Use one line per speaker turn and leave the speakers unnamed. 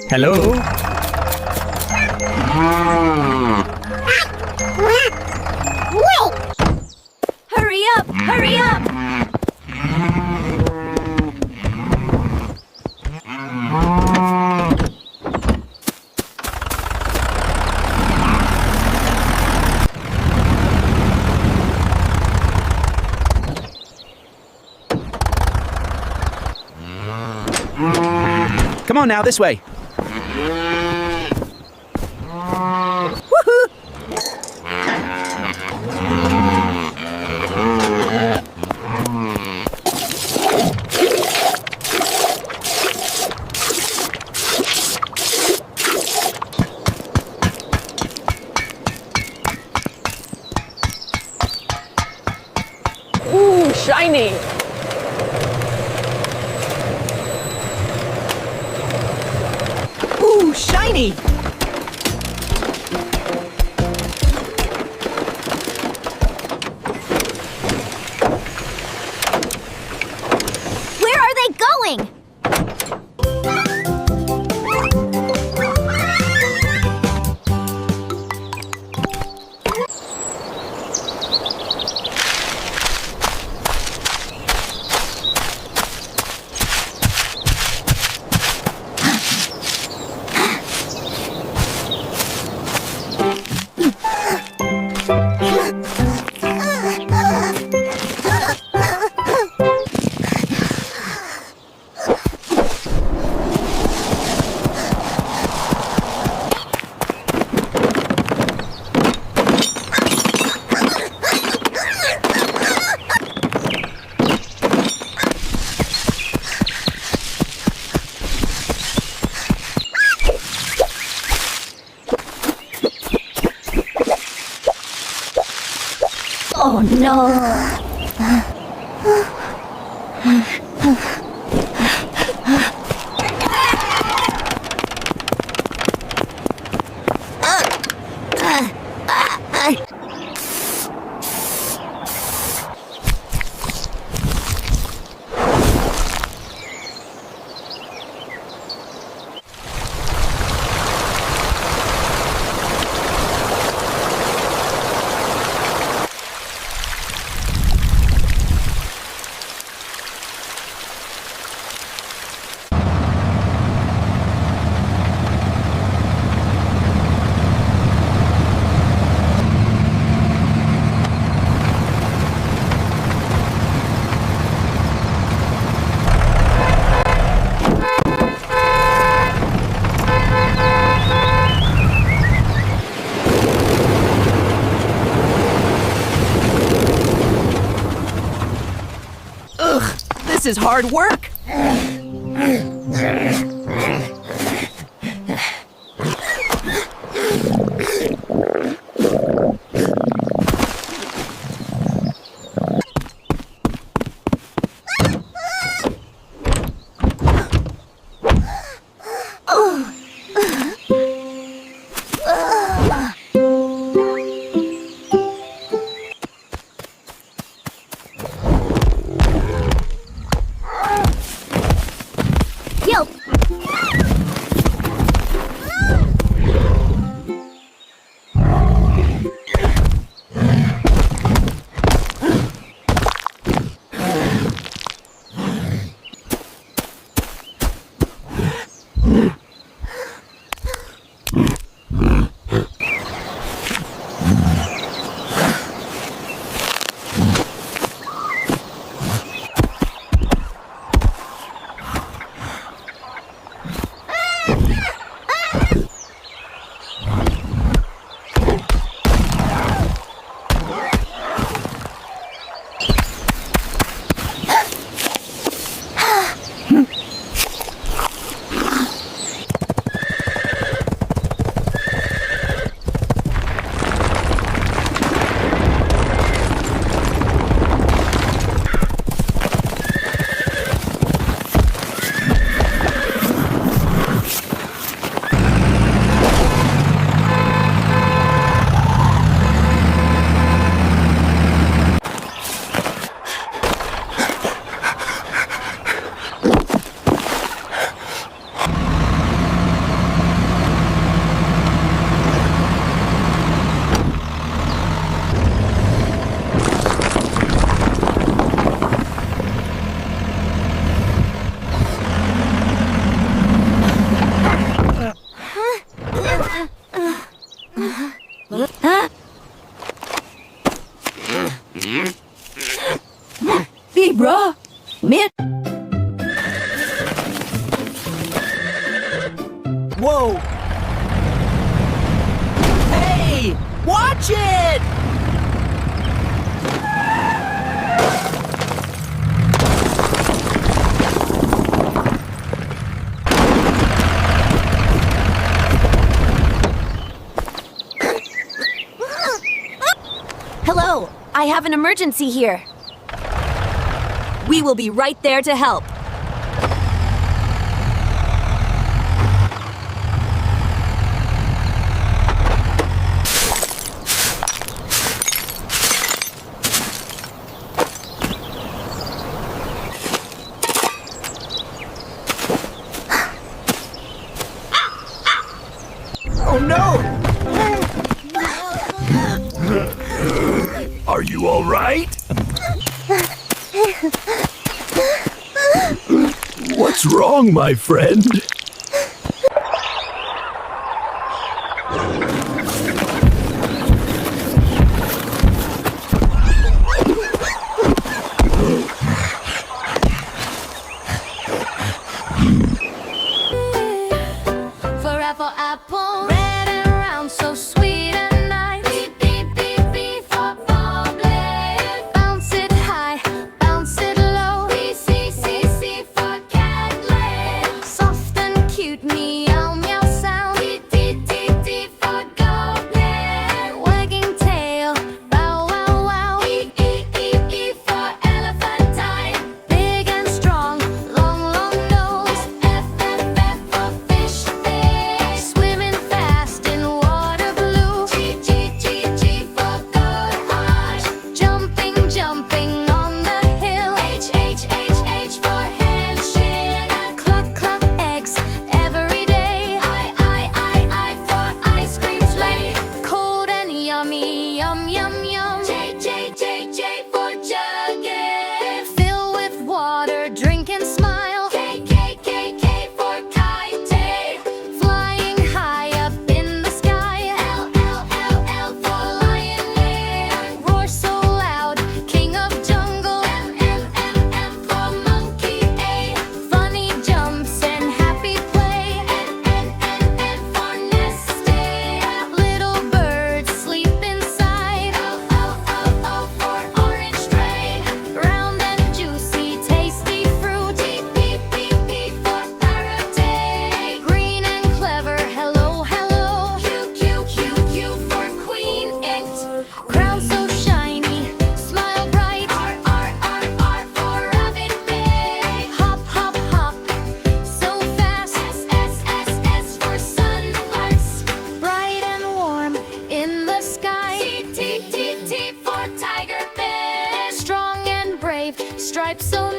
Hello?
Hurry up! Hurry up!
Come on now, this way.
Ooh, shiny!
Ooh, shiny!
Where are they going? Oh no!
This is hard work.
Yo,
Zebra. Mint. Whoa. Hey, watch it.
Hello, I have an emergency here.
We will be right there to help.
Oh no. Are you all right? What's wrong, my friend?
Forever apple, red and round, so sweet and nice. Beep, beep, beep, beep for boblet. Bounce it high, bounce it low. B, C, C, C for catlet. Soft and cute, meow, meow sound. D, D, D, D for goblet. Wagging tail, bow, wow, wow. E, E, E, E for elephantine. Big and strong, long, long nose. F, F, F for fish fish. Swimming fast in water blue. G, G, G, G for good heart. Jumping, jumping on the hill. H, H, H, H for head shin. Cluck, cluck eggs every day. I for ice cream sleigh. Cold and yummy, yum, yum, yum. J, J, J, J for jugget. Fill with water, drink and smile. K, K, K, K for kite. Flying high up in the sky. L, L, L, L for lion. Roar so loud, king of jungle. M, M, M, M for monkey. A, funny jumps and happy play. N, N, N, N for nesting. Little birds sleep inside. O, O, O, O for orange tray. Round and juicy, tasty fruit. P, P, P, P for parrot. Green and clever, hello, hello. Q, Q, Q, Q for queen it. Crown so shiny, smile bright. R, R, R, R for rabbit big. Hop, hop, hop, so fast. S, S, S, S for sunburst. Bright and warm in the sky. T, T, T, T for tiger bear. Strong and brave, stripes so